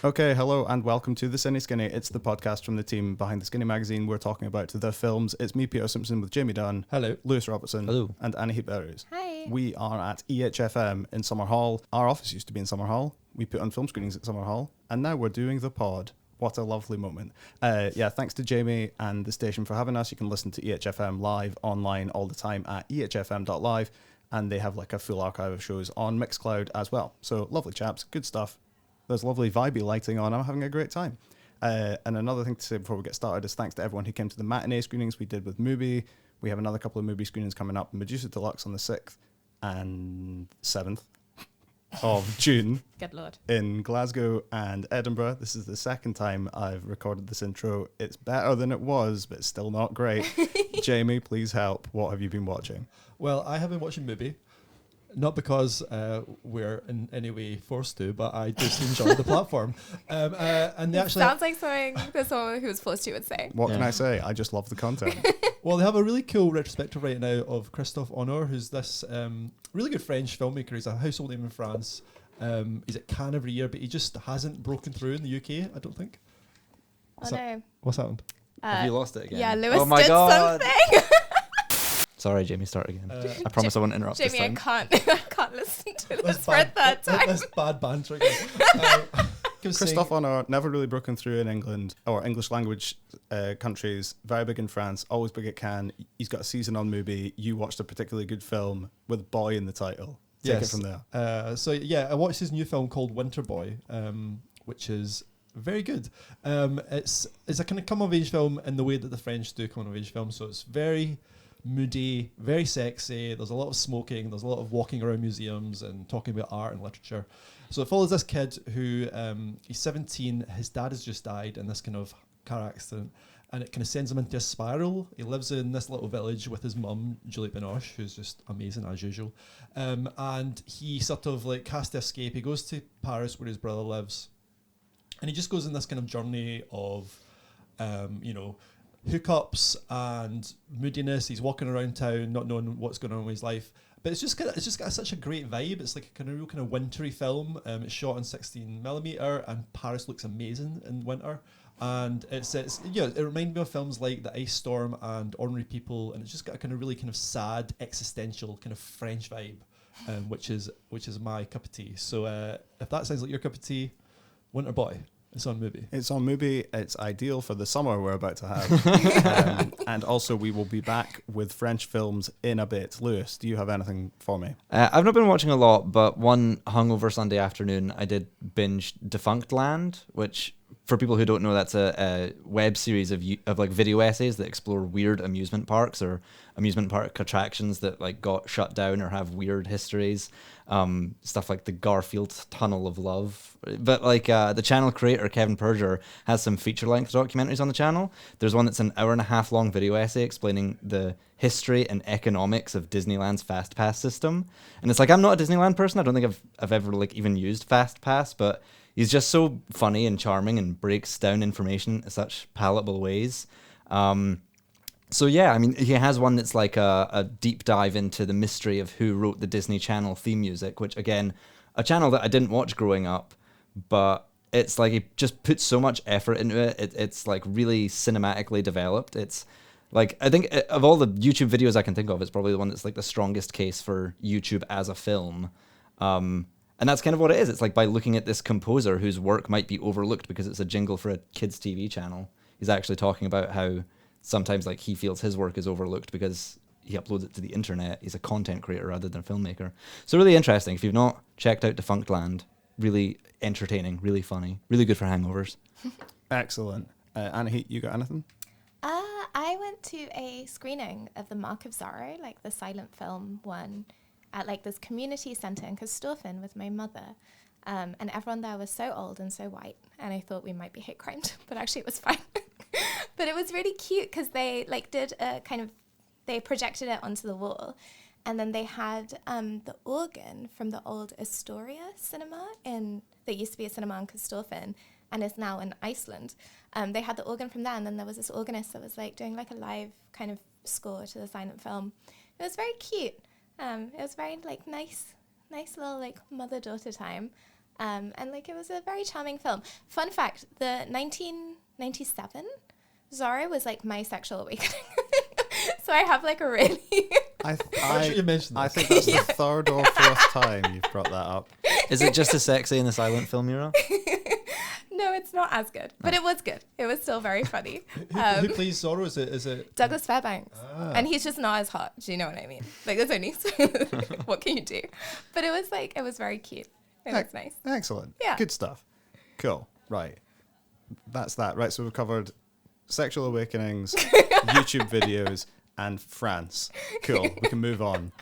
Okay, hello and welcome to The Cine Skinny. It's the podcast from the team behind The Skinny magazine. We're talking about the films. It's me, Peter Simpson, with Jamie Dunn. Hello. Lewis Robertson. Hello. And Anahit Berries. Hi. We are at EHFM in Summerhall. Our office used to be in Summerhall. We put on film screenings at Summerhall. And now we're doing the pod. What a lovely moment. Thanks to Jamie and the station for having us. You can listen to EHFM live online all the time at ehfm.live. And they have like a full archive of shows on Mixcloud as well. So lovely chaps, good stuff. There's lovely vibey lighting on. I'm having a great time. And another thing to say before we get started is thanks to everyone who came to the matinee screenings we did with Mubi. We have another couple of Mubi screenings coming up. Medusa Deluxe on the 6th and 7th of June. Good Lord. In Glasgow and Edinburgh. This is the second time I've recorded this intro. It's better than it was, but it's still not great. Jamie, please help. What have you been watching? Well, I have been watching Mubi. Not because we're in any way forced to, but I just enjoy the platform. And they actually sounds like something that someone who was forced to would say. What can I say? I just love the content. Well, they have a really cool retrospective right now of Christophe Honor, who's this really good French filmmaker. He's a household name in France. He's at Cannes every year, but he just hasn't broken through in the UK, I don't think. No. What's happened? Have you lost it again? Yeah, Lewis oh my did God. something. Sorry, Jamie, start again. I promise I won't interrupt Jamie, this I time. can't listen to this for a third time. This bad banter again. Christophe Honor, never really broken through in England or English language countries. Very big in France, always big at Cannes. He's got a season on Mubi. You watched a particularly good film with Boy in the title. Take it from there. I watched his new film called Winter Boy, which is very good. It's a kind of come-of-age film in the way that the French do come-of-age films. So it's very moody, very sexy. There's a lot of smoking. There's a lot of walking around museums and talking about art and literature. So it follows this kid who he's 17. His dad has just died in this kind of car accident, and it kind of sends him into a spiral. He lives in this little village with his mum, Juliette Binoche, who's just amazing as usual. And he sort of like has to escape. He goes to Paris where his brother lives, and he just goes in this kind of journey of, hookups and moodiness. He's walking around town not knowing what's going on in his life, but it's just got such a great vibe. It's like a kind of real kind of wintry film. It's shot in 16mm, and Paris looks amazing in winter. And it reminds me of films like The Ice Storm and Ordinary People, and it's just got a kind of really kind of sad existential kind of French vibe, which is my cup of tea. So if that sounds like your cup of tea, Winter Boy. It's on Mubi. It's on Mubi. It's ideal for the summer we're about to have. And also we will be back with French films in a bit. Lewis, do you have anything for me? I've not been watching a lot, but one hungover Sunday afternoon, I did binge Defunctland, which, for people who don't know, that's a web series of like video essays that explore weird amusement parks or amusement park attractions that like got shut down or have weird histories. Stuff like the Garfield Tunnel of Love. But like the channel creator, Kevin Perger, has some feature-length documentaries on the channel. There's one that's an hour-and-a-half long video essay explaining the history and economics of Disneyland's Fast Pass system. And it's like, I'm not a Disneyland person. I don't think I've ever like even used Fast Pass, but he's just so funny and charming and breaks down information in such palatable ways. So yeah, I mean, he has one that's like a deep dive into the mystery of who wrote the Disney Channel theme music, which again, a channel that I didn't watch growing up, but it's like he just puts so much effort into it. It's like really cinematically developed. It's like, I think of all the YouTube videos I can think of, it's probably the one that's like the strongest case for YouTube as a film. And that's kind of what it is. It's like by looking at this composer whose work might be overlooked because it's a jingle for a kids' TV channel, he's actually talking about how sometimes like he feels his work is overlooked because he uploads it to the internet. He's a content creator rather than a filmmaker. So really interesting. If you've not checked out Defunctland, really entertaining, really funny, really good for hangovers. Excellent. Anahit, you got anything? I went to a screening of The Mark of Zorro, like the silent film one, at like this community centre in Corstorphine with my mother. And everyone there was so old and so white, and I thought we might be hate crimed, but actually it was fine. But it was really cute because they like did a kind of, they projected it onto the wall, and then they had the organ from the old Astoria cinema that used to be a cinema in Corstorphine and is now in Iceland. They had the organ from there, and then there was this organist that was like doing like a live kind of score to the silent film. It was very cute. It was very like nice little like mother-daughter time. And like it was a very charming film. Fun fact, the 1997 Zorro was like my sexual awakening. So I have like a really... You mentioned I this. think that's the third or fourth time you've brought that up. Is it just as sexy in the silent film era? No, it's not as good, but it was good. It was still very funny. Who plays Zorro? Is it Douglas Fairbanks. Ah. And he's just not as hot. Do you know what I mean? Like, there's only what can you do? But it was very cute. It was nice. Excellent. Yeah. Good stuff. Cool. Right. That's that. Right. So we've covered sexual awakenings, YouTube videos, and France. Cool. We can move on.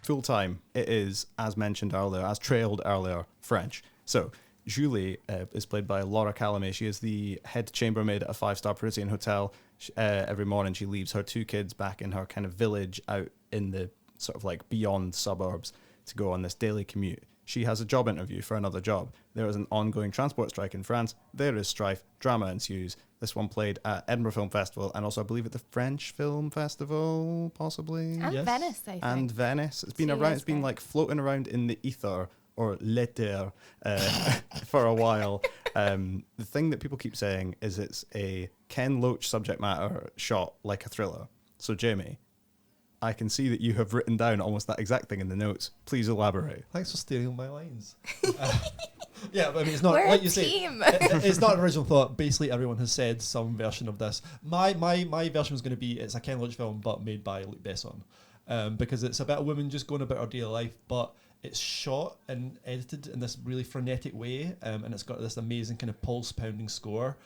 Full time. It is, as mentioned earlier, as trailed earlier, French. So Julie is played by Laura Calame. She is the head chambermaid at a 5-star Parisian hotel. Every morning she leaves her 2 kids back in her kind of village out in the sort of like beyond suburbs to go on this daily commute. She has a job interview for another job. There is an ongoing transport strike in France. There is strife. Drama ensues. This one played at Edinburgh Film Festival and also I believe at the French Film Festival, possibly. And Yes. Venice, I think. And Venice. It's been 2 around. years It's been ago. like floating around in the ether or l'éther for a while. The thing that people keep saying is it's a Ken Loach subject matter shot like a thriller. So Jamie, I can see that you have written down almost that exact thing in the notes. Please elaborate. Thanks for stealing my lines. Yeah, but I mean, it's not We're like a you say. team. It's not an original thought. Basically, everyone has said some version of this. My version was going to be it's a Ken Loach film, but made by Luc Besson, because it's about a woman just going about her daily life, but it's shot and edited in this really frenetic way, and it's got this amazing kind of pulse-pounding score.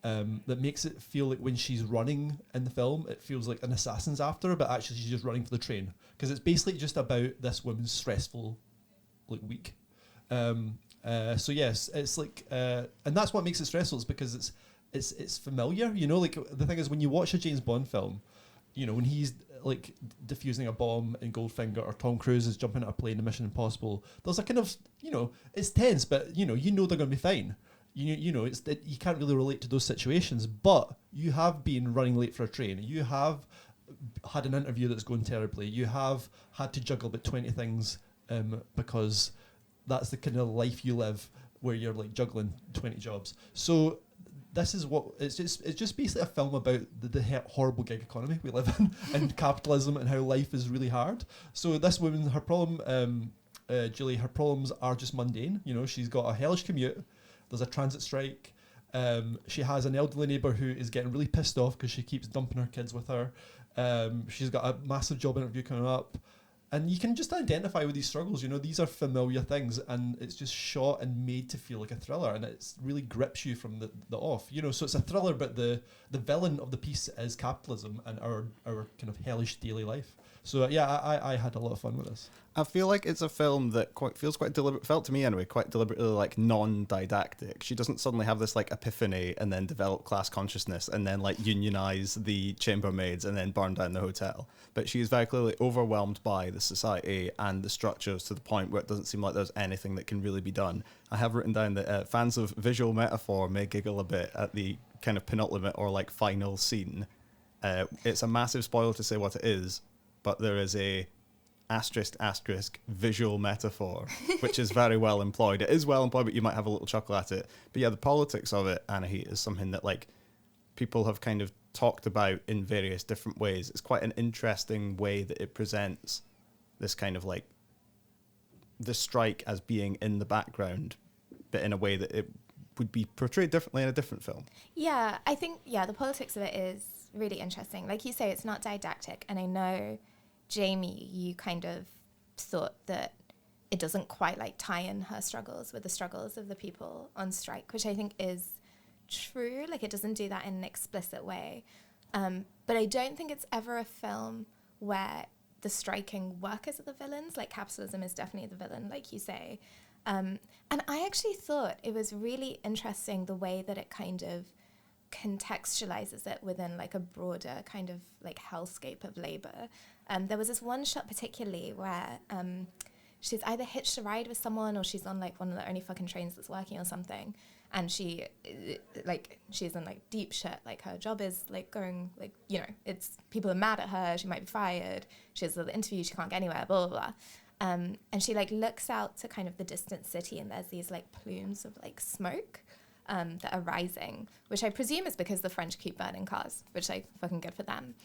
That makes it feel like when she's running in the film, it feels like an assassin's after her, but actually she's just running for the train. Because it's basically just about this woman's stressful week. So yes, it's like, and that's what makes it stressful, is because it's familiar. You know, like the thing is when you watch a James Bond film, you know, when he's like defusing a bomb in Goldfinger, or Tom Cruise is jumping out of a plane in Mission Impossible, there's a kind of, you know, it's tense, but you know they're going to be fine. You know, it's that you can't really relate to those situations, but you have been running late for a train. You have had an interview that's going terribly. You have had to juggle about 20 things because that's the kind of life you live, where you're like juggling 20 jobs. So this is what it's just basically a film about the horrible gig economy we live in and capitalism and how life is really hard. So this woman, her problem, Julie, her problems are just mundane. You know, she's got a hellish commute. There's a transit strike. She has an elderly neighbour who is getting really pissed off because she keeps dumping her kids with her. She's got a massive job interview coming up. And you can just identify with these struggles. You know, these are familiar things, and it's just shot and made to feel like a thriller, and it really grips you from the off. You know, so it's a thriller, but the villain of the piece is capitalism and our kind of hellish daily life. So yeah, I had a lot of fun with this. I feel like it's a film that felt to me anyway, quite deliberately like non-didactic. She doesn't suddenly have this like epiphany and then develop class consciousness and then like unionize the chambermaids and then burn down the hotel. But she is very clearly overwhelmed by the society and the structures to the point where it doesn't seem like there's anything that can really be done. I have written down that fans of visual metaphor may giggle a bit at the kind of penultimate or like final scene. It's a massive spoiler to say what it is, but there is a asterisk visual metaphor, which is very well employed. It is well employed, but you might have a little chuckle at it. But yeah, the politics of it, Anahit, is something that like people have kind of talked about in various different ways. It's quite an interesting way that it presents this kind of like the strike as being in the background, but in a way that it would be portrayed differently in a different film. Yeah, I think, the politics of it is really interesting. Like you say, it's not didactic, and I know, Jamie, you kind of thought that it doesn't quite like tie in her struggles with the struggles of the people on strike, which I think is true. Like it doesn't do that in an explicit way. But I don't think it's ever a film where the striking workers are the villains. Like capitalism is definitely the villain, like you say. And I actually thought it was really interesting the way that it kind of contextualizes it within like a broader kind of like hellscape of labor. There was this one shot particularly where she's either hitched a ride with someone or she's on like one of the only fucking trains that's working or something, and she's in like deep shit. Like her job is like going like, you know, it's people are mad at her, she might be fired, she has an interview, she can't get anywhere, blah blah blah. And she like looks out to kind of the distant city, and there's these like plumes of like smoke that are rising, which I presume is because the French keep burning cars, which like fucking good for them.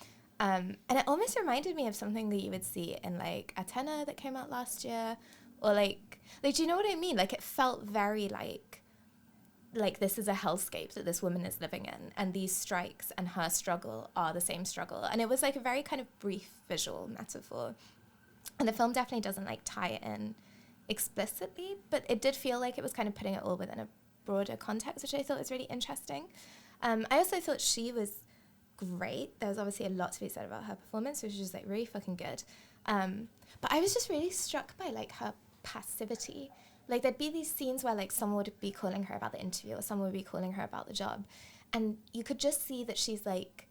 And it almost reminded me of something that you would see in like Athena that came out last year, or like do you know what I mean? Like it felt very like this is a hellscape that this woman is living in, and these strikes and her struggle are the same struggle. And it was like a very kind of brief visual metaphor. And the film definitely doesn't like tie it in explicitly, but it did feel like it was kind of putting it all within a broader context, which I thought was really interesting. I also thought she was great. There was obviously a lot to be said about her performance, which was just like really fucking good. But I was just really struck by like her passivity. Like there'd be these scenes where like someone would be calling her about the interview, or someone would be calling her about the job, and you could just see that she's like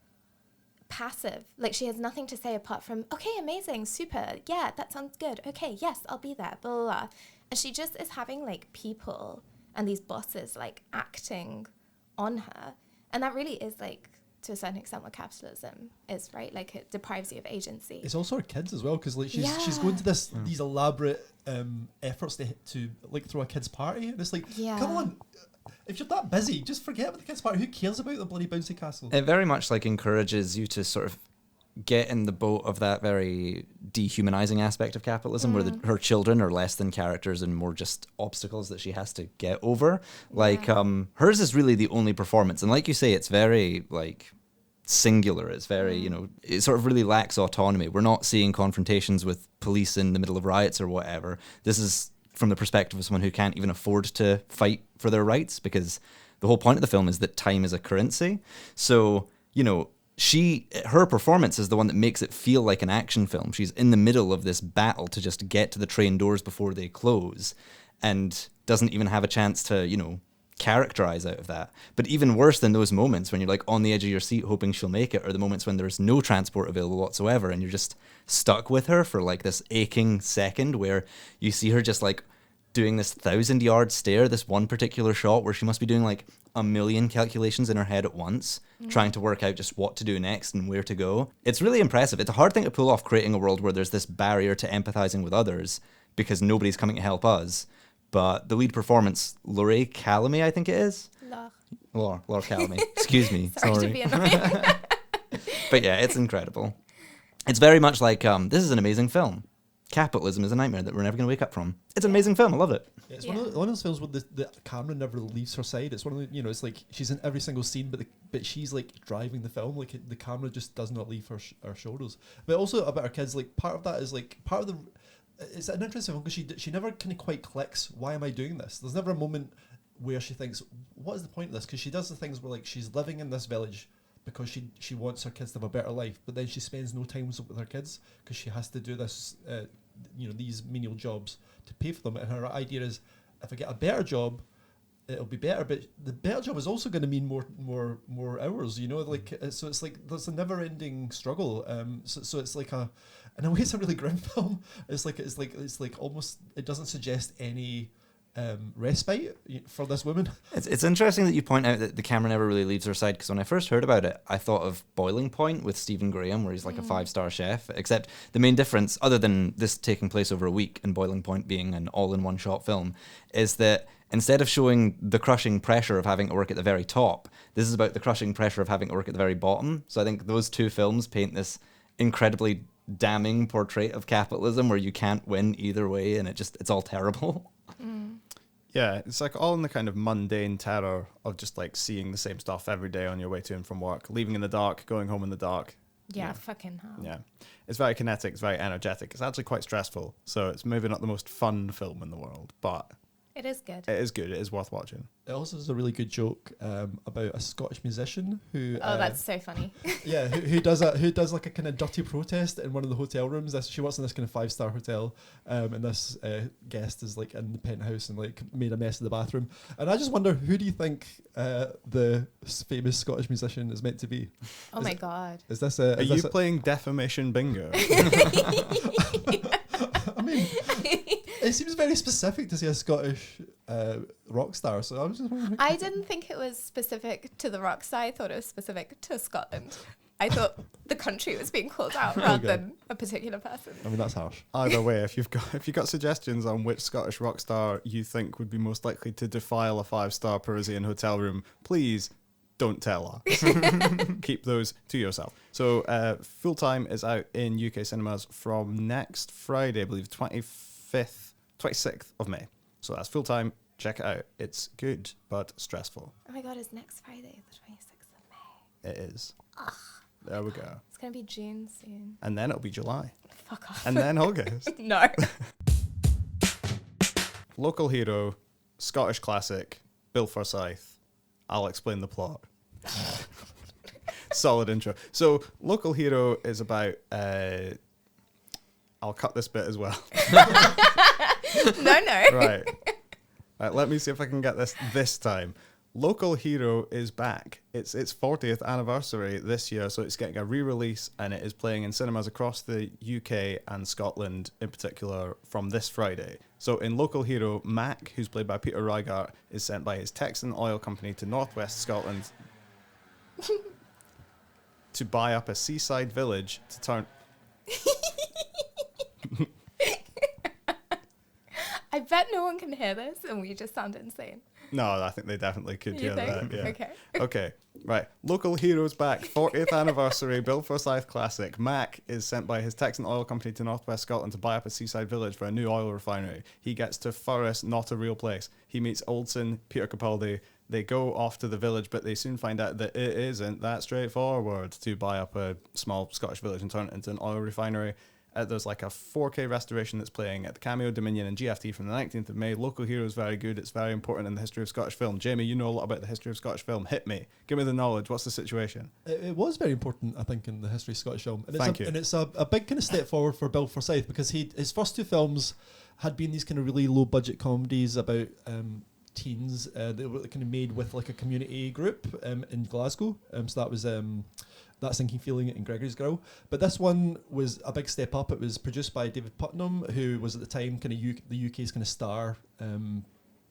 passive. Like she has nothing to say apart from, okay, amazing, super, yeah, that sounds good, okay, yes, I'll be there, blah, blah, blah. And she just is having like people and these bosses like acting on her. And that really is like, to a certain extent, what capitalism is, right? Like it deprives you of agency. It's also her kids as well, because like she's going to these elaborate efforts to like throw a kids party, and it's like, come on, if you're that busy, just forget about the kids party. Who cares about the bloody bouncy castle? It very much like encourages you to sort of get in the boat of that very dehumanizing aspect of capitalism, where her children are less than characters and more just obstacles that she has to get over. Like hers is really the only performance, and like you say, it's very like singular. It's very, you know, it sort of really lacks autonomy. We're not seeing confrontations with police in the middle of riots or whatever. This is from the perspective of someone who can't even afford to fight for their rights, because the whole point of the film is that time is a currency. So, you know, her performance is the one that makes it feel like an action film. She's in the middle of this battle to just get to the train doors before they close, and doesn't even have a chance to, you know, characterize out of that. But even worse than those moments when you're like on the edge of your seat hoping she'll make it, are the moments when there's no transport available whatsoever, and you're just stuck with her for like this aching second, where you see her just like doing this 1,000-yard stare, this one particular shot where she must be doing like a million calculations in her head at once, trying to work out just what to do next and where to go. It's really impressive. It's a hard thing to pull off, creating a world where there's this barrier to empathizing with others because nobody's coming to help us. But the lead performance, Laura Calamy, I think it is. Laura Calamy. Excuse me. Sorry to be annoying. But yeah, it's incredible. It's very much like, this is an amazing film. Capitalism is a nightmare that we're never going to wake up from. It's an amazing film. I love it. Yeah, it's one of those films where the camera never leaves her side. It's one of the, you know, it's like she's in every single scene, but she's like driving the film. Like the camera just does not leave her shoulders. But also about her kids, like part of that is like part of the. It's an interesting one because she never kind of quite clicks. Why am I doing this? There's never a moment where she thinks, what is the point of this? Because she does the things where like she's living in this village because she wants her kids to have a better life, but then she spends no time with her kids because she has to do this. You know, these menial jobs to pay for them, and her idea is, if I get a better job, it'll be better. But the better job is also going to mean more hours. You know, like so it's like there's a never-ending struggle. So it's like in a way, it's a really grim film. It's like almost, it doesn't suggest any respite for this woman. It's interesting that you point out that the camera never really leaves her side, because when I first heard about it, I thought of Boiling Point with Stephen Graham, where he's like a 5-star chef, except the main difference, other than this taking place over a week and Boiling Point being an all-in-one shot film, is that instead of showing the crushing pressure of having to work at the very top, this is about the crushing pressure of having to work at the very bottom. So I think those two films paint this incredibly damning portrait of capitalism where you can't win either way, and it's all terrible. Yeah, it's like all in the kind of mundane terror of just like seeing the same stuff every day on your way to and from work, leaving in the dark, going home in the dark. Yeah, fucking hell. Yeah. It's very kinetic, it's very energetic. It's actually quite stressful. So it's maybe not the most fun film in the world, but it is good. It is good. It is worth watching. It also is a really good joke about a Scottish musician who. Oh, that's so funny. Yeah, who does like a kind of dirty protest in one of the hotel rooms. She works in this kind of 5-star hotel, and this guest is like in the penthouse and like made a mess in the bathroom. And I just wonder, who do you think the famous Scottish musician is meant to be? Oh my god! Is this Are you playing Defamation Bingo? I mean, it seems very specific to say a Scottish rock star. So I was just wondering. I didn't think it was specific to the rock star. I thought it was specific to Scotland. I thought the country was being called out rather than a particular person. I mean, that's harsh. Either way, if you've got suggestions on which Scottish rock star you think would be most likely to defile a 5-star Parisian hotel room, please don't tell us. Keep those to yourself. So Full Time is out in UK cinemas from next Friday, I believe, 26th of May. So that's Full Time. Check it out. It's good, but stressful. Oh my God, it's next Friday, the 26th of May. It is. Ugh. There we go. It's going to be June soon. And then it'll be July. Fuck off. And then August. No. Local hero, Scottish classic, Bill Forsyth. I'll explain the plot. Solid intro. So, Local Hero is about... I'll cut this bit as well. No. Right. Let me see if I can get this time. Local Hero is back. It's its 40th anniversary this year, so it's getting a re-release, and it is playing in cinemas across the UK and Scotland in particular from this Friday. So in Local Hero, Mac, who's played by Peter Reigart, is sent by his Texan oil company to northwest Scotland to buy up a seaside village to turn... I bet no one can hear this and we just sound insane. No, I think they definitely could You hear think? that. Yeah. Okay. Okay, right. Local Heroes back. 40th anniversary. Bill Forsyth classic. Mac is sent by his Texan oil company to northwest Scotland to buy up a seaside village for a new oil refinery. He gets to Forest, not a real place. He meets Oldson, Peter Capaldi. They go off to the village, but they soon find out that it isn't that straightforward to buy up a small Scottish village and turn it into an oil refinery. There's like a 4K restoration that's playing at the Cameo, Dominion and GFT from the 19th of May. Local Hero is very good. It's very important in the history of Scottish film. Jamie, you know a lot about the history of Scottish film. Hit me. Give me the knowledge. What's the situation? It was very important, I think, in the history of Scottish film. And Thank you. And it's a big kind of step forward for Bill Forsyth, because his first two films had been these kind of really low-budget comedies about teens that were kind of made with like a community group in Glasgow. So that was... That Sinking Feeling in Gregory's Girl. But this one was a big step up. It was produced by David Putnam, who was at the time kind of the UK's kind of star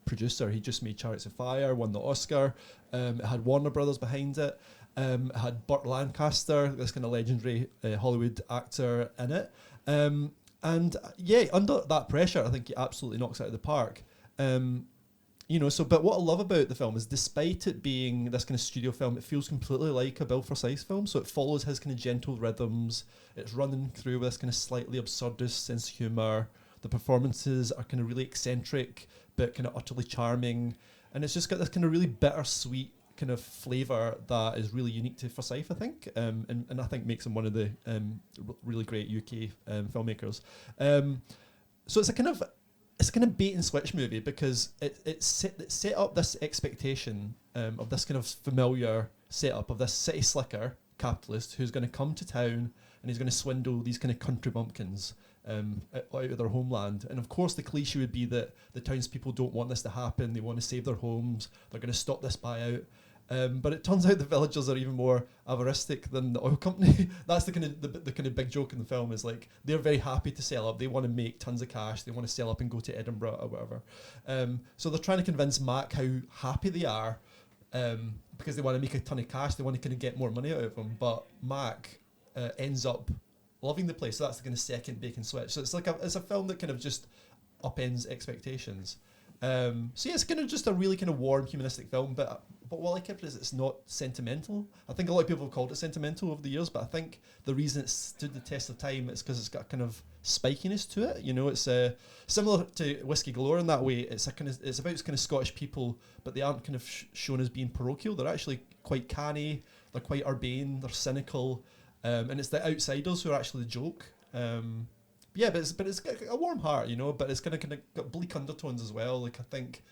producer. He just made Chariots of Fire, won the Oscar. It had Warner Brothers behind it. It had Burt Lancaster, this kind of legendary Hollywood actor in it. And yeah, under that pressure, I think he absolutely knocks it out of the park. But what I love about the film is, despite it being this kind of studio film, it feels completely like a Bill Forsyth film. So it follows his kind of gentle rhythms. It's running through with this kind of slightly absurdist sense of humour. The performances are kind of really eccentric, but kind of utterly charming. And it's just got this kind of really bittersweet kind of flavour that is really unique to Forsyth, I think. And I think makes him one of the really great UK filmmakers. So it's a kind of bait and switch movie, because it set up this expectation of this kind of familiar setup of this city slicker capitalist who's going to come to town and he's going to swindle these kind of country bumpkins out of their homeland. And of course the cliche would be that the townspeople don't want this to happen. They want to save their homes. They're going to stop this buyout. But it turns out the villagers are even more avaristic than the oil company. That's the kind of big joke in the film, is like they're very happy to sell up. They want to make tons of cash. They want to sell up and go to Edinburgh or whatever. So they're trying to convince Mac how happy they are because they want to make a ton of cash. They want to kind of get more money out of them. But Mac ends up loving the place. So that's the kind of second bait and switch. So it's a film that kind of just upends expectations. So yeah, it's kind of just a really kind of warm, humanistic film, but what I like it is it's not sentimental. I think a lot of people have called it sentimental over the years, but I think the reason it's stood the test of time is because it's got a kind of spikiness to it. You know, it's similar to Whiskey Galore in that way. It's about kind of Scottish people, but they aren't kind of shown as being parochial. They're actually quite canny. They're quite urbane. They're cynical, and it's the outsiders who are actually the joke. Yeah, but it's got a warm heart, you know. But it's kind of got bleak undertones as well. Like I think,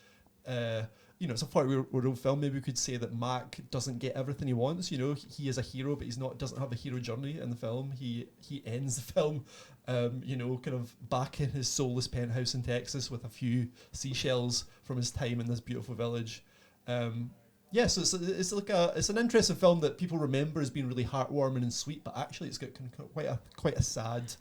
it's a 40-year-old film. Maybe we could say that Mac doesn't get everything he wants. You know, he is a hero, but doesn't have a hero journey in the film. He ends the film, kind of back in his soulless penthouse in Texas with a few seashells from his time in this beautiful village. Yeah, so it's an interesting film that people remember as being really heartwarming and sweet, but actually it's got quite a sad,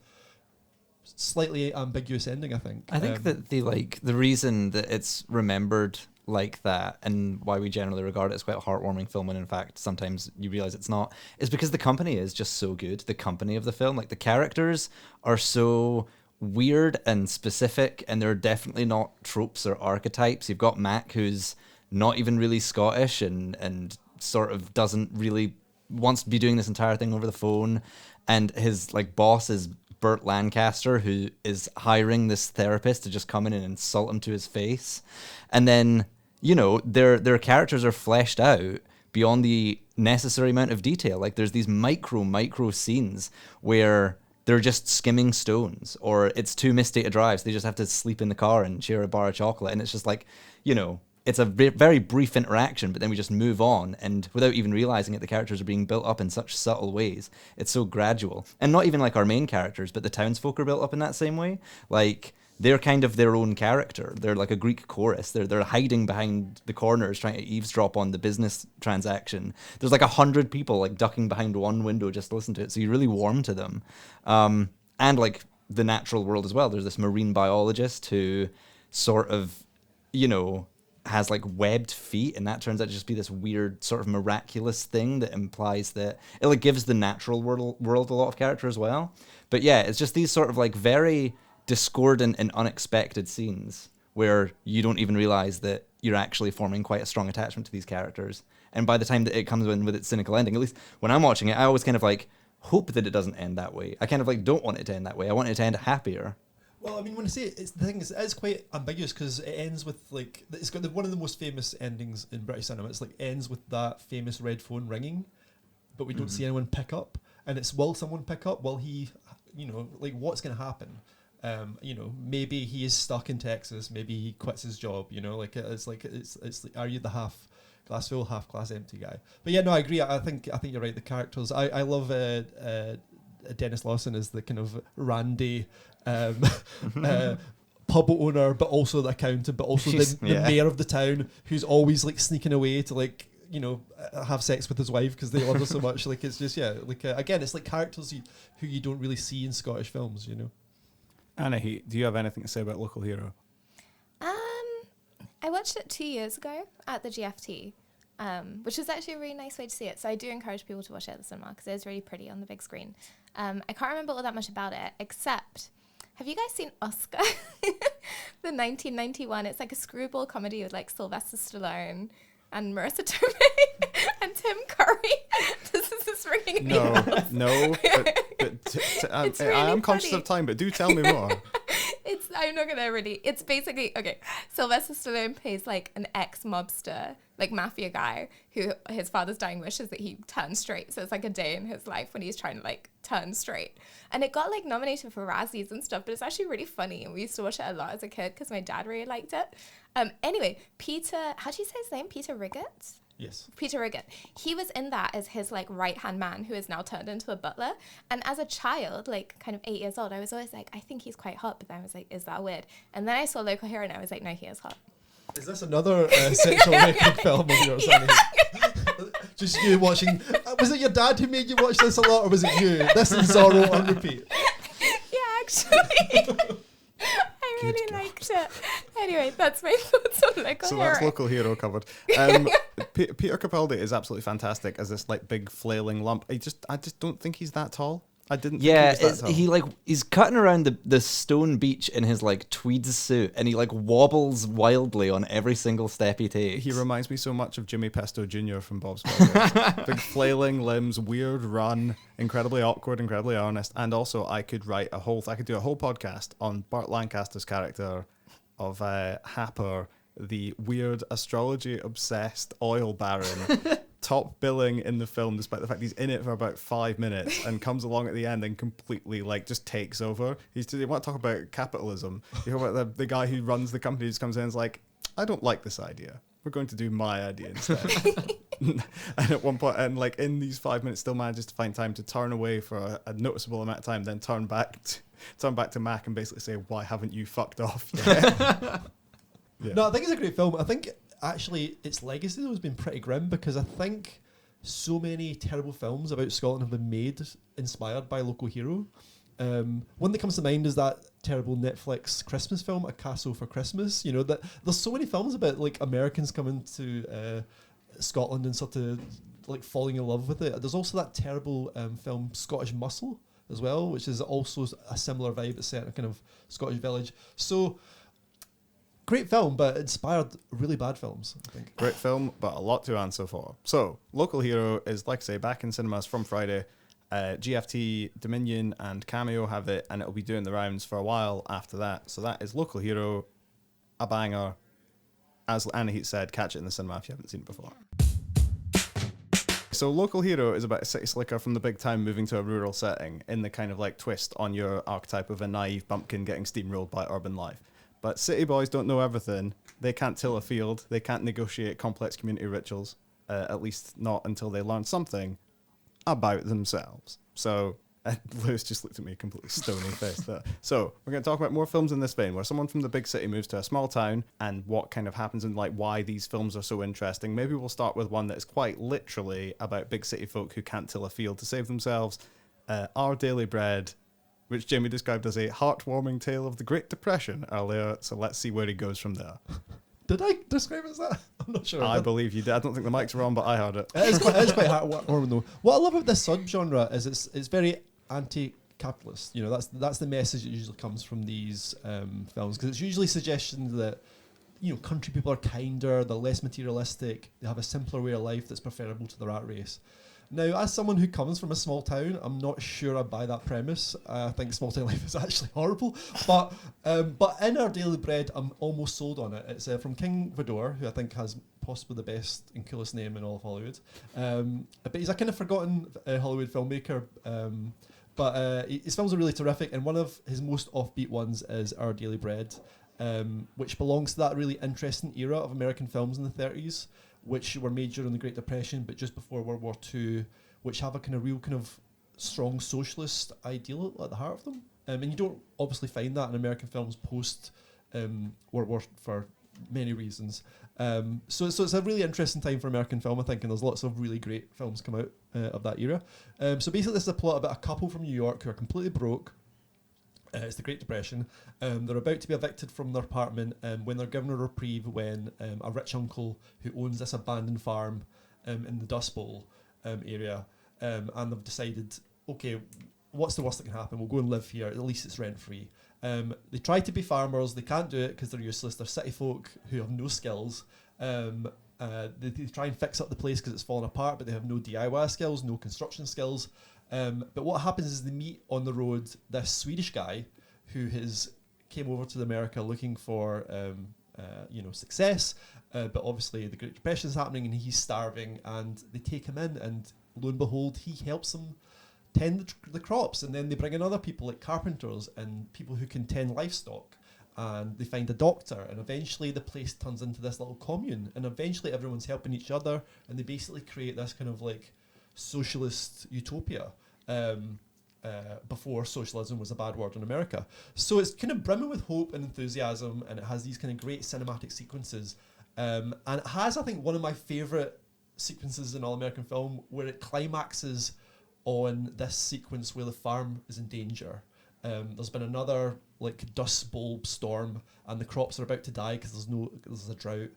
slightly ambiguous ending, I think. I think that the reason that it's remembered like that, and why we generally regard it as quite a heartwarming film, when in fact sometimes you realize it's not, is because the company is just so good. The company of the film, like the characters are so weird and specific, and they're definitely not tropes or archetypes. You've got Mac, who's not even really Scottish and sort of doesn't really wants to be doing this entire thing over the phone, and his like boss is Burt Lancaster, who is hiring this therapist to just come in and insult him to his face. And then, you know, their characters are fleshed out beyond the necessary amount of detail. Like there's these micro scenes where they're just skimming stones, or it's too misty to drive, so they just have to sleep in the car and share a bar of chocolate. And it's just like, you know, it's a very brief interaction, but then we just move on, and without even realizing it, the characters are being built up in such subtle ways. It's so gradual. And not even like our main characters, but the townsfolk are built up in that same way. Like, they're kind of their own character. They're like a Greek chorus. They're hiding behind the corners trying to eavesdrop on the business transaction. There's like 100 people like ducking behind one window just to listen to it, so you really warm to them. And like the natural world as well. There's this marine biologist who sort of, you know, has like webbed feet, and that turns out to just be this weird sort of miraculous thing that implies that it like gives the natural world a lot of character as well. But yeah, it's just these sort of like very discordant and unexpected scenes where you don't even realize that you're actually forming quite a strong attachment to these characters. And by the time that it comes in with its cynical ending, at least when I'm watching it, I always kind of like hope that it doesn't end that way. I kind of like don't want it to end that way. I want it to end happier. Well, I mean, when I say it, the thing is, it is quite ambiguous, because it ends with like, it's got one of the most famous endings in British cinema. It's like ends with that famous red phone ringing, but we don't see anyone pick up. And it's, will someone pick up? Will he, you know, like what's going to happen? You know, maybe he is stuck in Texas. Maybe he quits his job. You know, like it's like, are you the half glass full, half glass empty guy? But yeah, no, I agree. I think you're right. The characters, I love Dennis Lawson as the kind of randy pub owner, but also the accountant, but also the mayor of the town, who's always like sneaking away to like, you know, have sex with his wife because they love her so much. Like it's just again, it's like characters who you don't really see in Scottish films, you know. Anahit, do you have anything to say about Local Hero? I watched it 2 years ago at the GFT, which is actually a really nice way to see it. So I do encourage people to watch it at the cinema because it is really pretty on the big screen. I can't remember all that much about it, except, have you guys seen Oscar? The 1991. It's like a screwball comedy with like Sylvester Stallone and Marissa Tomei and Tim Curry. This is ringing No, It's I really am conscious funny. of time, but do tell me more. I'm not gonna really. It's basically, okay, Sylvester Stallone plays like an ex-mobster, like mafia guy, who his father's dying wish is that he turns straight. So it's like a day in his life when he's trying to like turn straight. And it got like nominated for Razzies and stuff, but it's actually really funny. And we used to watch it a lot as a kid because my dad really liked it. Anyway, Peter, how do you say his name? Peter Riggett? Yes. Peter Riggett. He was in that as his like right-hand man who is now turned into a butler. And as a child, like kind of 8 years old, I was always like, I think he's quite hot. But then I was like, is that weird? And then I saw Local Hero and I was like, no, he is hot. Is this another sexual record film of yours? Just you watching. Was it your dad who made you watch this a lot, or was it you? This and Zorro on repeat. Yeah, actually. I really liked it. Anyway, that's my thoughts on Local Hero. So that's Local Hero covered. Peter Capaldi is absolutely fantastic as this like big flailing lump. I just don't think he's that tall. I didn't. Yeah, think he was that tall. he's cutting around the stone beach in his like tweed suit, and he like wobbles wildly on every single step he takes. He reminds me so much of Jimmy Pesto Jr. from Bob's Burgers. Big flailing limbs, weird run, incredibly awkward, incredibly honest. And also, I could do a whole podcast on Burt Lancaster's character of Happer, the weird astrology obsessed oil baron. Top billing in the film, despite the fact he's in it for about 5 minutes and comes along at the end and completely like just takes over. You want to talk about capitalism? You talk about the guy who runs the company just comes in and is like, I don't like this idea. We're going to do my idea instead. And at one point, and like in these 5 minutes, still manages to find time to turn away for a noticeable amount of time, then turn back to Mac and basically say, "Why haven't you fucked off yet?" Yeah. No, I think it's a great film. I think actually its legacy though has been pretty grim, because I think so many terrible films about Scotland have been made inspired by Local Hero. One that comes to mind is that terrible Netflix Christmas film, A Castle for Christmas. You know, that there's so many films about like Americans coming to Scotland and sort of like falling in love with it. There's also that terrible film Scottish Muscle as well, which is also a similar vibe. It's set in a kind of Scottish village. So great film, but inspired really bad films, I think. Great film, but a lot to answer for. So, Local Hero is, like I say, back in cinemas from Friday. GFT, Dominion, and Cameo have it, and it'll be doing the rounds for a while after that. So that is Local Hero, a banger. As Anahit said, catch it in the cinema if you haven't seen it before. So Local Hero is about a city slicker from the big town moving to a rural setting in the kind of like twist on your archetype of a naive bumpkin getting steamrolled by urban life. But city boys don't know everything. They can't till a field. They can't negotiate complex community rituals, at least not until they learn something about themselves. So Lewis just looked at me completely stony faced there. So we're going to talk about more films in this vein, where someone from the big city moves to a small town and what kind of happens and like why these films are so interesting. Maybe we'll start with one that is quite literally about big city folk who can't till a field to save themselves. Our Daily Bread, which Jamie described as a heartwarming tale of the Great Depression earlier. So let's see where he goes from there. Did I describe it as that? I'm not sure. I believe you did. I don't think the mics were on, but I heard it. It is quite heartwarming though. What I love about this subgenre is it's very anti-capitalist. You know, that's the message that usually comes from these films, because it's usually suggestions that, you know, country people are kinder, they're less materialistic, they have a simpler way of life that's preferable to the rat race. Now, as someone who comes from a small town, I'm not sure I buy that premise. I think small town life is actually horrible. But in Our Daily Bread, I'm almost sold on it. It's from King Vidor, who I think has possibly the best and coolest name in all of Hollywood. But he's a kind of forgotten Hollywood filmmaker. But his films are really terrific, and one of his most offbeat ones is Our Daily Bread, which belongs to that really interesting era of American films in the 30s, which were made during the Great Depression, but just before World War II, which have a kind of real kind of strong socialist ideal at the heart of them. And you don't obviously find that in American films post World War for many reasons. So it's a really interesting time for American film, I think, and there's lots of really great films come out of that era. So basically this is a plot about a couple from New York who are completely broke. It's the Great Depression. They're about to be evicted from their apartment when they're given a reprieve when a rich uncle who owns this abandoned farm in the Dust Bowl area, and they've decided, okay, what's the worst that can happen? We'll go and live here. At least it's rent-free. They try to be farmers. They can't do it because they're useless. They're city folk who have no skills. They try and fix up the place because it's fallen apart, but they have no DIY skills, no construction skills. But what happens is they meet on the road this Swedish guy who came over to America looking for success, but obviously the Great Depression is happening and he's starving, and they take him in, and lo and behold, he helps them tend the crops, and then they bring in other people like carpenters and people who can tend livestock, and they find a doctor, and eventually the place turns into this little commune, and eventually everyone's helping each other, and they basically create this kind of like socialist utopia before socialism was a bad word in America. So it's kind of brimming with hope and enthusiasm, and it has these kind of great cinematic sequences, and it has, I think, one of my favourite sequences in all American film, where it climaxes on this sequence where the farm is in danger. There's been another like Dust Bowl storm, and the crops are about to die because there's a drought.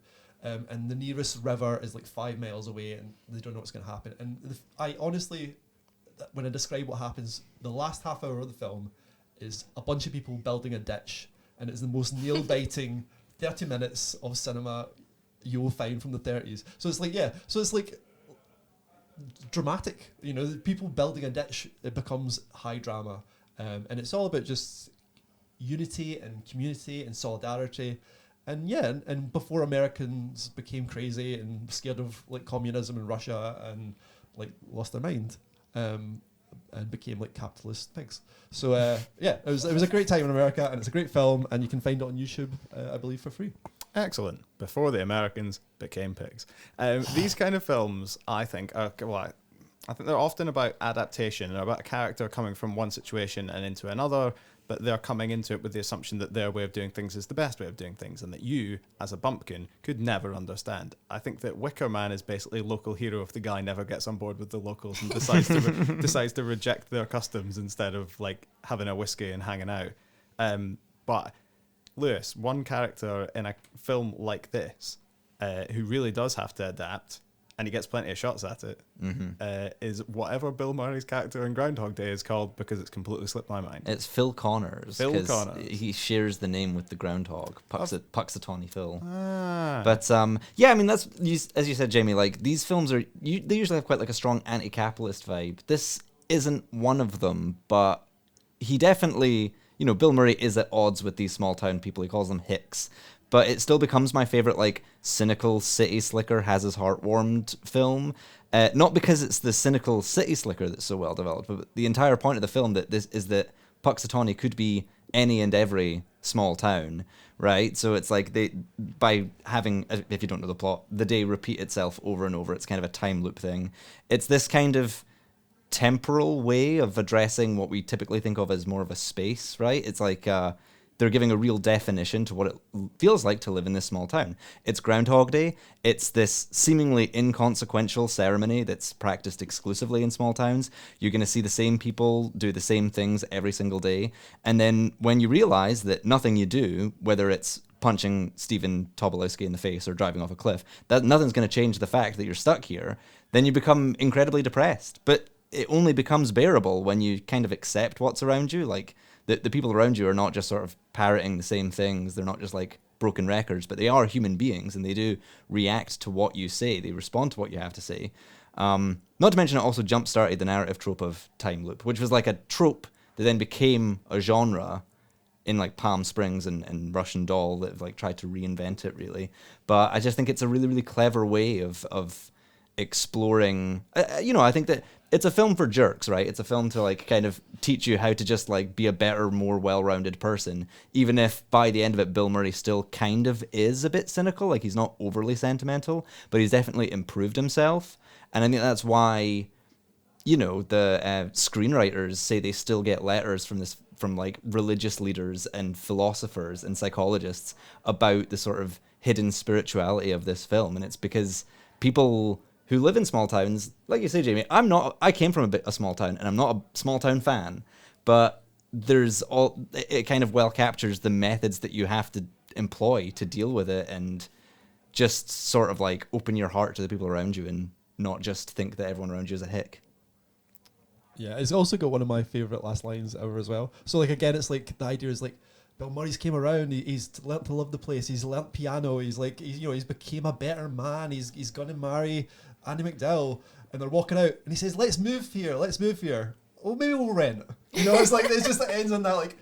And the nearest river is like 5 miles away, and they don't know what's going to happen. And I honestly, when I describe what happens, the last half hour of the film is a bunch of people building a ditch, and it's the most nail-biting 30 minutes of cinema you'll find from the 30s. So it's like dramatic, you know, people building a ditch, it becomes high drama. And it's all about just unity and community and solidarity. And yeah, and before Americans became crazy and scared of like communism in Russia and like lost their mind, and became like capitalist pigs. So it was a great time in America, and it's a great film, and you can find it on YouTube, I believe, for free. Excellent. Before the Americans became pigs. These kind of films, I think, I think they're often about adaptation and about a character coming from one situation and into another, but they're coming into it with the assumption that their way of doing things is the best way of doing things, and that you, as a bumpkin, could never understand. I think that Wicker Man is basically a local hero if the guy never gets on board with the locals and decides to reject their customs instead of like having a whiskey and hanging out. But Lewis, one character in a film like this, who really does have to adapt, and he gets plenty of shots at it, is whatever Bill Murray's character in Groundhog Day is called, because it's completely slipped my mind. It's Phil Connors. Phil Connors. He shares the name with the groundhog, Puxatawny Phil. Ah. But yeah, I mean, that's as you said, Jamie. Like, these films they usually have quite like a strong anti-capitalist vibe. This isn't one of them, but he definitely, Bill Murray is at odds with these small town people. He calls them hicks. But it still becomes my favorite, like, cynical city slicker has his heart warmed film. Not because it's the cynical city slicker that's so well developed, but the entire point of the film that Puxatawny could be any and every small town, right? So it's like by having, if you don't know the plot, the day repeat itself over and over. It's kind of a time loop thing. It's this kind of temporal way of addressing what we typically think of as more of a space, right? It's like they're giving a real definition to what it feels like to live in this small town. It's Groundhog Day. It's this seemingly inconsequential ceremony that's practiced exclusively in small towns. You're going to see the same people do the same things every single day. And then when you realize that nothing you do, whether it's punching Stephen Tobolowsky in the face or driving off a cliff, that nothing's going to change the fact that you're stuck here, then you become incredibly depressed. But it only becomes bearable when you kind of accept what's around you. Like, the people around you are not just sort of parroting the same things. They're not just like broken records, but they are human beings, and they do react to what you say. They respond to what you have to say. Not to mention it also jump-started the narrative trope of time loop, which was like a trope that then became a genre in like Palm Springs and Russian Doll that have like tried to reinvent it, really. But I just think it's a really, really clever way of exploring. I think that it's a film for jerks, right? It's a film to like kind of teach you how to just like be a better, more well-rounded person, even if by the end of it Bill Murray still kind of is a bit cynical. Like, he's not overly sentimental, but he's definitely improved himself. And I think that's why the screenwriters say they still get letters from like religious leaders and philosophers and psychologists about the sort of hidden spirituality of this film. And it's because people who live in small towns, like you say, Jamie, I came from a small town, and I'm not a small town fan, but it kind of well captures the methods that you have to employ to deal with it, and just sort of like open your heart to the people around you and not just think that everyone around you is a hick. Yeah, it's also got one of my favourite last lines ever as well. So like, again, it's like the idea is like, Bill Murray's came around. He's learnt to love the place. He's learnt piano. He's became a better man. He's gonna marry Andy McDowell, and they're walking out, and he says, "Let's move here. Oh, maybe we'll rent." It's like it just ends on that like,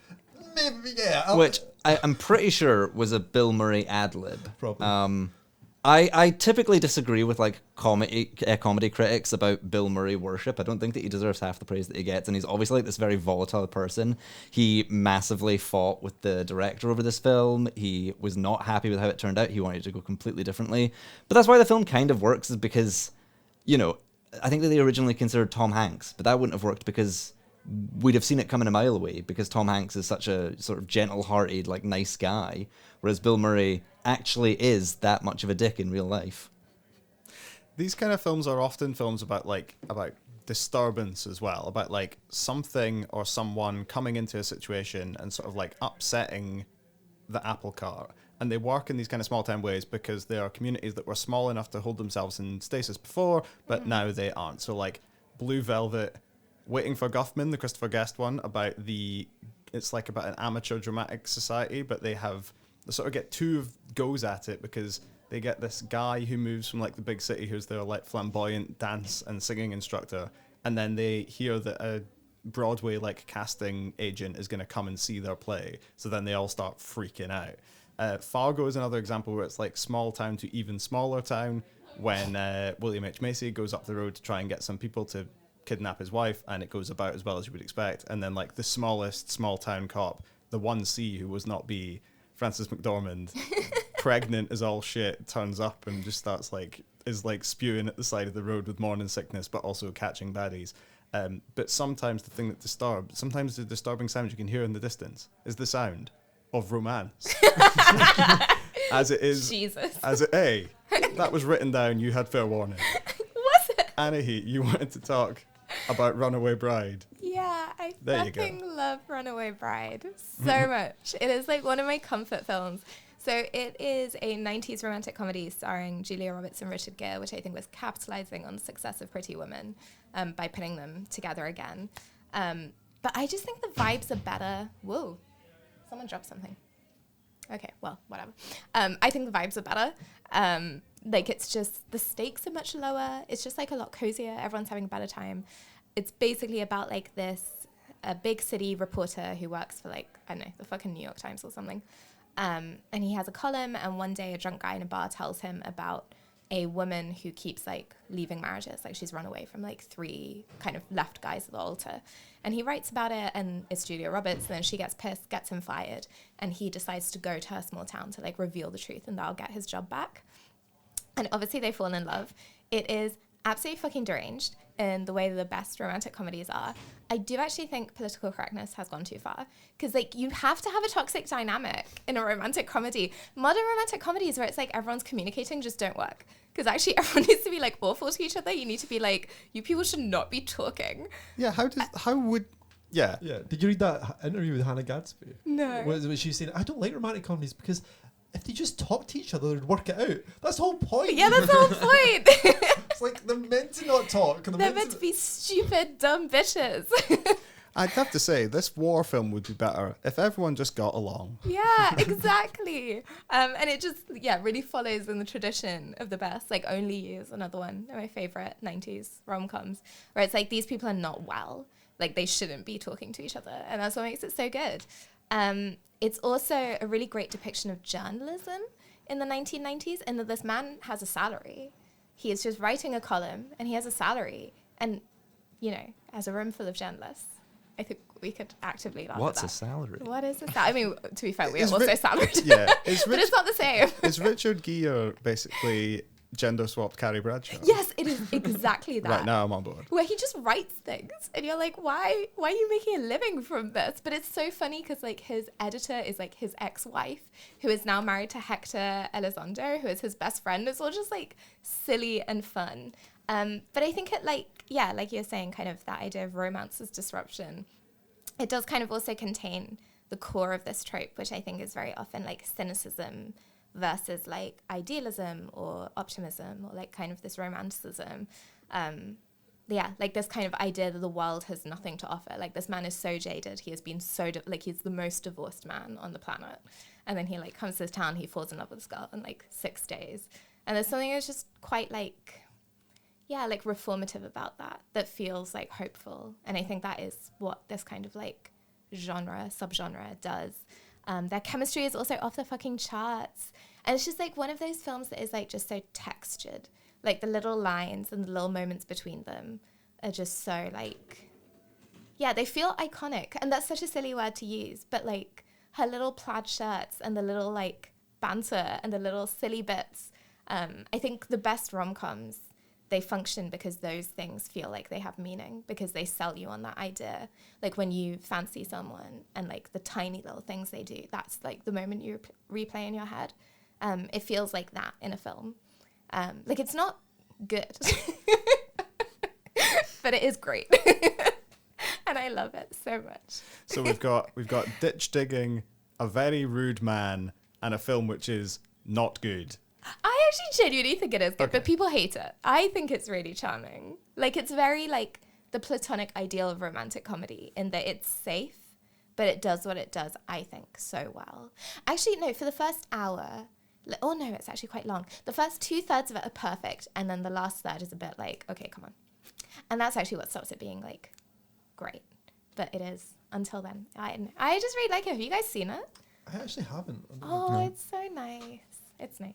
maybe yeah. Which I'm pretty sure was a Bill Murray ad lib. Probably. I typically disagree with like comedy critics about Bill Murray worship. I don't think that he deserves half the praise that he gets, and he's obviously like this very volatile person. He massively fought with the director over this film. He was not happy with how it turned out. He wanted to go completely differently. But that's why the film kind of works, is because, I think that they originally considered Tom Hanks, but that wouldn't have worked because we'd have seen it coming a mile away, because Tom Hanks is such a sort of gentle-hearted, like, nice guy, whereas Bill Murray actually is that much of a dick in real life. These kind of films are often films about disturbance as well, about like something or someone coming into a situation and sort of like upsetting the apple cart. And they work in these kind of small town ways because they are communities that were small enough to hold themselves in stasis before, but now they aren't. So like Blue Velvet, Waiting for Guffman, the Christopher Guest one, it's like about an amateur dramatic society, but they sort of get two goes at it, because they get this guy who moves from like the big city, who's their like flamboyant dance and singing instructor, and then they hear that a Broadway like casting agent is going to come and see their play, so then they all start freaking out. Fargo is another example where it's like small town to even smaller town, when William H. Macy goes up the road to try and get some people to kidnap his wife, and it goes about as well as you would expect. And then like the smallest small town cop, the 1C, who was not B, Frances McDormand, pregnant as all shit, turns up and just is spewing at the side of the road with morning sickness, but also catching baddies. But sometimes the thing that sometimes the disturbing sound you can hear in the distance is the sound of romance. As it is. Jesus. That was written down. You had fair warning. Was it? Anahit, you wanted to talk about Runaway Bride. Yeah, I There you go. fucking love Runaway Bride so much. It is like one of my comfort films. So it is a 90s romantic comedy starring Julia Roberts and Richard Gere, which I think was capitalizing on the success of Pretty Woman by putting them together again. But I just think the vibes are better. Whoa, someone dropped something. Okay, well, whatever. I think the vibes are better. Like, it's just, the stakes are much lower. It's just, like, a lot cozier. Everyone's having a better time. It's basically about, like, a big city reporter who works for, like, I don't know, the fucking New York Times or something. And he has a column, and one day a drunk guy in a bar tells him about a woman who keeps, like, leaving marriages. Like, she's run away from, like, 3 kind of left guys at the altar. And he writes about it, and it's Julia Roberts, and then she gets pissed, gets him fired, and he decides to go to her small town to, like, reveal the truth, and that'll get his job back. And obviously they fall in love. It is absolutely fucking deranged in the way that the best romantic comedies are. I do actually think political correctness has gone too far, because, like, you have to have a toxic dynamic in a romantic comedy. Modern romantic comedies where it's like everyone's communicating just don't work, because actually everyone needs to be, like, awful to each other. You need to be like, you people should not be talking. Yeah, Yeah. Did you read that interview with Hannah Gadsby? No. Was she saying, I don't like romantic comedies because if they just talk to each other, they'd work it out. That's the whole point. Yeah, that's the whole point. It's like, they're meant to not talk. They're meant to be stupid, dumb bitches. I'd have to say, this war film would be better if everyone just got along. Yeah, exactly. And it just, really follows in the tradition of the best. Like, Only You is another one of my favorite 90s rom-coms, where it's like, these people are not well. Like, they shouldn't be talking to each other. And that's what makes it so good. It's also a really great depiction of journalism in the 1990s, and that this man has a salary. He is just writing a column, and he has a salary. And, you know, as a room full of journalists, I think we could actively laugh What's at that. a salary? What is a salary? I mean, to be fair, we are Is also salaried. Yeah. But it's not the same. Is Richard Gere basically gender-swapped Carrie Bradshaw? Yes, it is exactly that. Right, now I'm on board. Where he just writes things, and you're like, why are you making a living from this? But it's so funny because, like, his editor is, like, his ex-wife, who is now married to Hector Elizondo, who is his best friend. It's all just, like, silly and fun. But I think it, like you're saying, kind of that idea of romance as disruption, it does kind of also contain the core of this trope, which I think is very often, like, cynicism versus, like, idealism or optimism, or, like, kind of this romanticism. Like, this kind of idea that the world has nothing to offer. Like, this man is so jaded. He has been so, he's the most divorced man on the planet. And then he, like, comes to this town, he falls in love with this girl in, like, 6 days. And there's something that's just quite, like, reformative about that feels, like, hopeful. And I think that is what this kind of, like, subgenre does. Their chemistry is also off the fucking charts. And it's just, like, one of those films that is, like, just so textured. Like, the little lines and the little moments between them are just so, like, they feel iconic. And that's such a silly word to use. But, like, her little plaid shirts and the little, like, banter and the little silly bits. I think the best rom-coms, they function because those things feel like they have meaning, because they sell you on that idea. Like, when you fancy someone and, like, the tiny little things they do, that's, like, the moment you replay in your head. It feels like that in a film. Like, it's not good, but it is great. And I love it so much. So we've got ditch digging, a very rude man, and a film which is not good. I actually genuinely think it is good, Okay. but people hate it. I think it's really charming. Like, it's very, like, the platonic ideal of romantic comedy, in that it's safe, but it does what it does, I think, so well. Actually, no, for the first hour, no, it's actually quite long. The first 2/3 of it are perfect, and then the last third is a bit like, okay, come on. And that's actually what stops it being, like, great. But it is, until then. I just really like it. Have you guys seen it? I actually haven't. Oh, it's so nice. It's nice.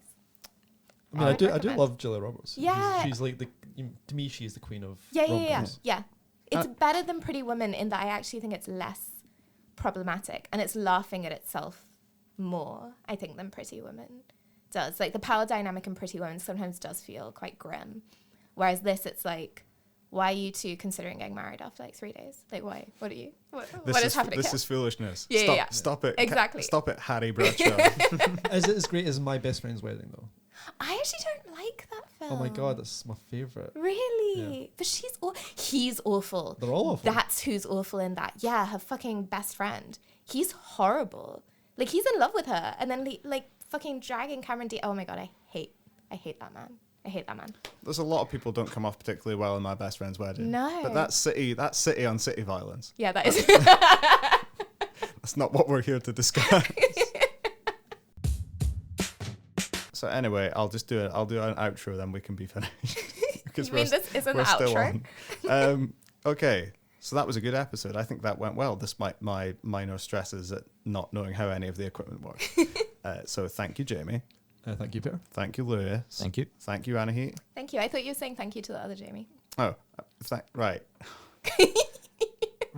I mean, I do love Julia Roberts. Yeah. She's like to me, she's the queen of Yeah. rom-coms. It's better than Pretty Woman in that I actually think it's less problematic, and it's laughing at itself more, I think, than Pretty Woman does. Like, the power dynamic in Pretty Woman sometimes does feel quite grim, whereas this, it's like, why are you two considering getting married after like 3 days? Like, why? What are you? What is happening? This here? is foolishness. Yeah, Stop it. Exactly. Stop it, Harry Bradshaw. Is it as great as My Best Friend's Wedding though? I actually don't like that film. Oh my god, that's my favourite. Really? Yeah. But he's awful. They're all awful. That's who's awful in that. Yeah, her fucking best friend. He's horrible. Like, he's in love with her, and then like fucking dragging Cameron Diaz. Oh my god, I hate that man. I hate that man. There's a lot of people don't come off particularly well in My Best Friend's Wedding. No. But that's city on city violence. Yeah, that is. That's not what we're here to discuss. So anyway, I'll do an outro, then we can be finished. Because You mean this is an we're still outro? on. Okay, so that was a good episode. I think that went well, despite my minor stresses at not knowing how any of the equipment works. So thank you, Jamie. Thank you, Peter. Thank you, Lewis. Thank you. Thank you, Anahit. Thank you. I thought you were saying thank you to the other Jamie. Oh, right.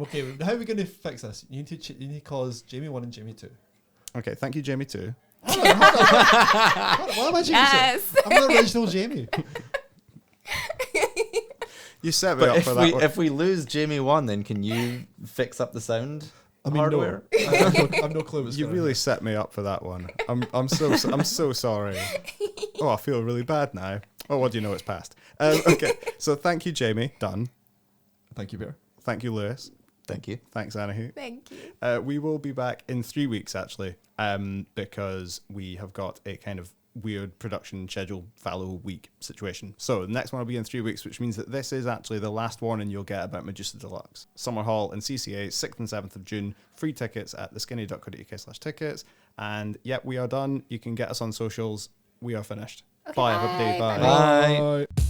Okay, how are we going to fix this? You need to call us Jamie 1 and Jamie 2. Okay, thank you, Jamie 2. What am I Jamie Yes. two? I'm the original Jamie. You set me up But for that one. if we lose Jamie 1, then can you fix up the sound hardware? No. I've no clue what's You going really on. set me up for that one. I'm so sorry. Oh, I feel really bad now. Oh, what do you know? It's past. Okay, so thank you, Jamie. Done. Thank you, Peter. Thank you, Lewis. Thank you. Thanks, Anahit. Thank you. We will be back in 3 weeks, actually, because we have got a kind of weird production schedule fallow week situation. So the next one will be in 3 weeks, which means that this is actually the last warning you'll get about Medusa Deluxe. Summer Hall and CCA, 6th and 7th of June. Free tickets at theskinny.co.uk/tickets. And yep, we are done. You can get us on socials. We are finished. Okay, Bye, everybody. bye. Bye. Bye.